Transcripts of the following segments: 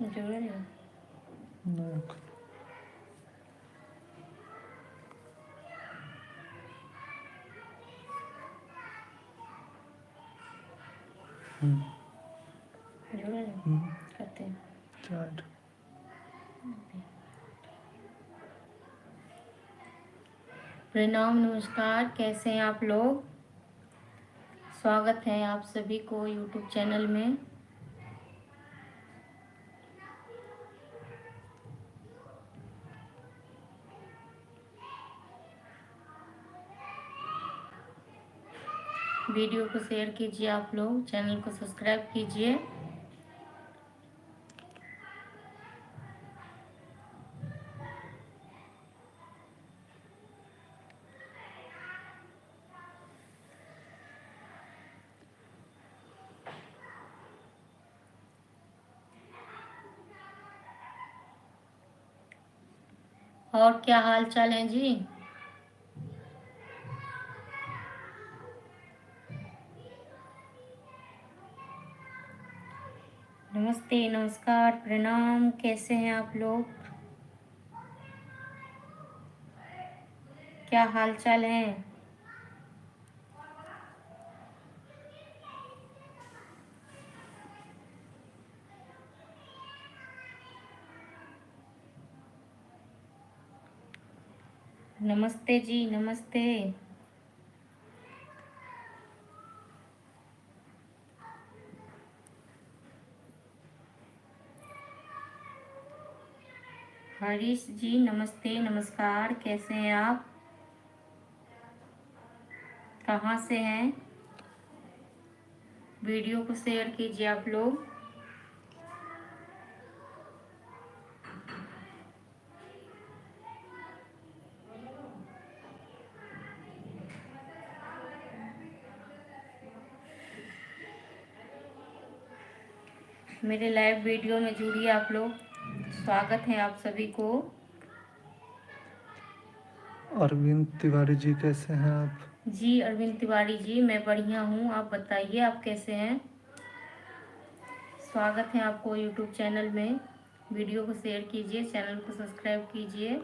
जुड़े नहीं। नहीं। जुड़े नहीं करते हैं। चार्ट प्रणाम, नमस्कार, कैसे हैं आप लोग। स्वागत है आप सभी को YouTube चैनल में। वीडियो को शेयर कीजिए, आप लोग चैनल को सब्सक्राइब कीजिए। और क्या हाल चाल है जी। नमस्ते, नमस्कार, प्रणाम, कैसे हैं आप लोग। क्या हाल चाल है। नमस्ते जी, नमस्ते। हरीश जी नमस्ते, नमस्कार, कैसे हैं आप, कहाँ से हैं। वीडियो को शेयर कीजिए आप लोग। मेरे लाइव वीडियो में जुड़िए आप लोग। स्वागत है आप सभी को। अरविंद तिवारी जी कैसे हैं आप। जी अरविंद तिवारी जी, मैं बढ़िया हूँ, आप बताइए आप कैसे हैं। स्वागत है आपको YouTube चैनल में। वीडियो को शेयर कीजिए, चैनल को सब्सक्राइब कीजिए।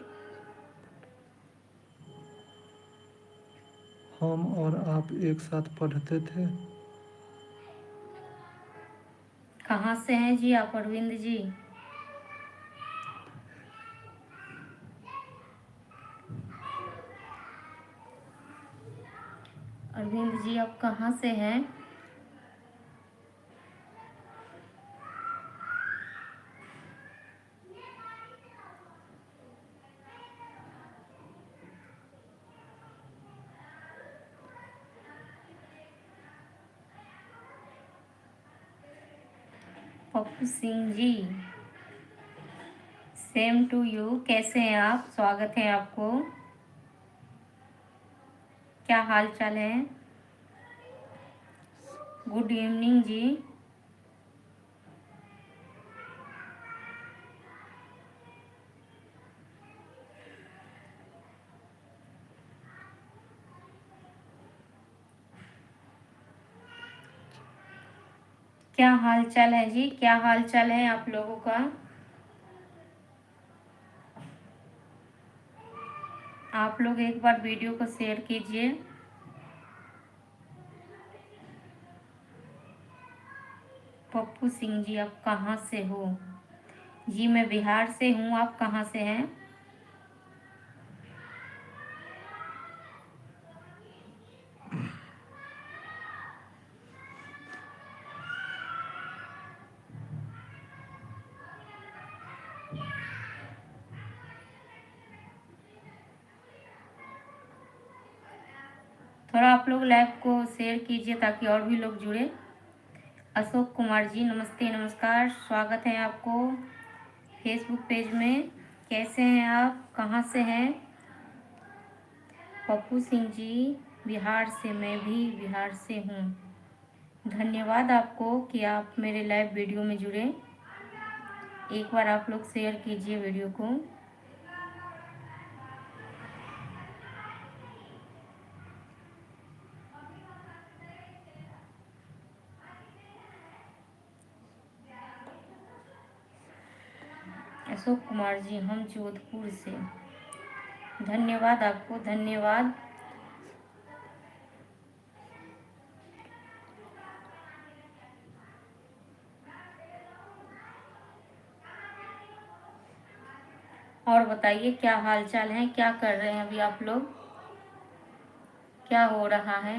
हम और आप एक साथ पढ़ते थे। कहाँ से हैं जी आप अरविंद जी। अरविंद जी आप कहाँ से हैं। Pappu Singh ji, same to you, कैसे हैं आप, स्वागत है आपको। क्या हाल चाल है। गुड इवनिंग जी। क्या हाल चाल है जी, क्या हाल चाल है आप लोगों का। आप लोग एक बार वीडियो को शेयर कीजिए। पप्पू सिंह जी आप कहाँ से हो। जी मैं बिहार से हूँ, आप कहाँ से हैं। थोड़ा आप लोग लाइव को शेयर कीजिए ताकि और भी लोग जुड़े। अशोक कुमार जी नमस्ते, नमस्कार, स्वागत है आपको फेसबुक पेज में। कैसे हैं आप, कहाँ से हैं। पप्पू सिंह जी बिहार से, मैं भी बिहार से हूँ। धन्यवाद आपको कि आप मेरे लाइव वीडियो में जुड़े। एक बार आप लोग शेयर कीजिए वीडियो को। अशोक कुमार जी, हम जोधपुर से। धन्यवाद आपको, धन्यवाद। और बताइए क्या हाल चाल है, क्या कर रहे हैं अभी आप लोग, क्या हो रहा है।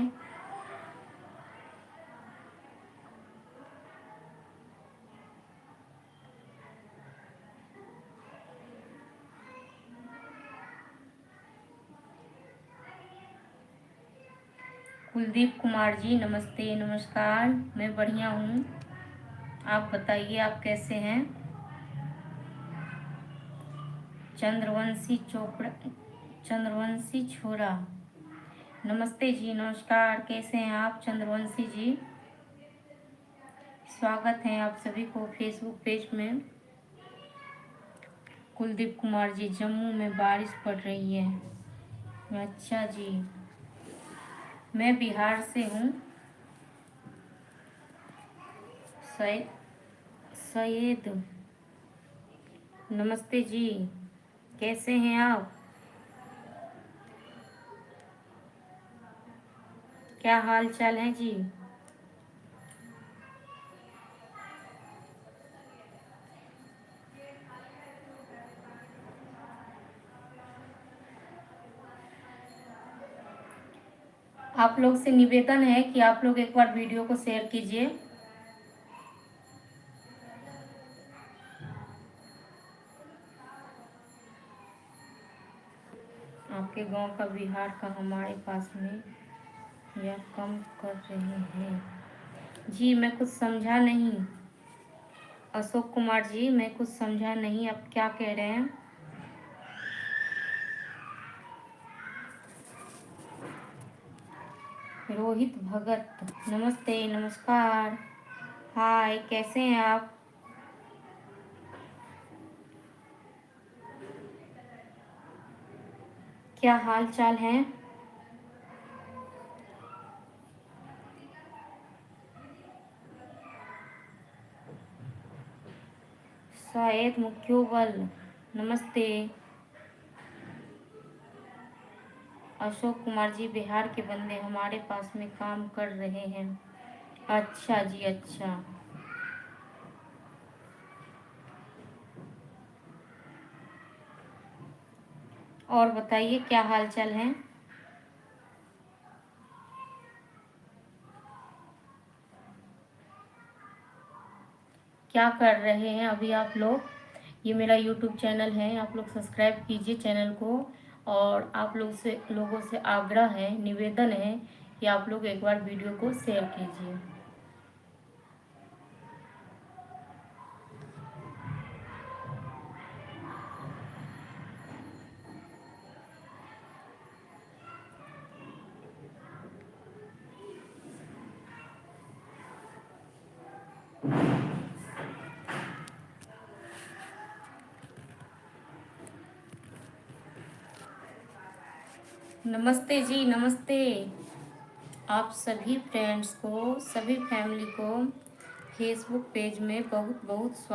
कुलदीप कुमार जी, नमस्ते नमस्कार। मैं बढ़िया हूँ, आप बताइए आप कैसे हैं। चंद्रवंशी छोरा, नमस्ते जी, नमस्कार। कैसे हैं आप चंद्रवंशी जी। स्वागत है आप सभी को फेसबुक पेज में। कुलदीप कुमार जी, जम्मू में बारिश पड़ रही है। अच्छा जी, मैं बिहार से हूँ। सैयद, नमस्ते जी, कैसे हैं आप, क्या हाल चाल है जी। आप लोग से निवेदन है कि आप लोग एक बार वीडियो को शेयर कीजिए। आपके गांव का बिहार का हमारे पास में या कम कर रहे हैं जी। मैं कुछ समझा नहीं अशोक कुमार जी, मैं कुछ समझा नहीं, आप क्या कह रहे हैं। रोहित भगत, नमस्ते नमस्कार। हाय, कैसे हैं आप। क्या हाल चाल है। शायद मुख्योबल, नमस्ते। अशोक कुमार जी, बिहार के बंदे हमारे पास में काम कर रहे हैं। अच्छा जी, अच्छा। और बताइए क्या हाल चाल है। क्या कर रहे हैं अभी आप लोग। ये मेरा यूट्यूब चैनल है, आप लोग सब्सक्राइब कीजिए चैनल को। और आप लोगों से आग्रह है, निवेदन है कि आप लोग एक बार वीडियो को शेयर कीजिए। नमस्ते जी, नमस्ते। आप सभी फ्रेंड्स को, सभी फैमिली को फेसबुक पेज में बहुत बहुत स्वागत।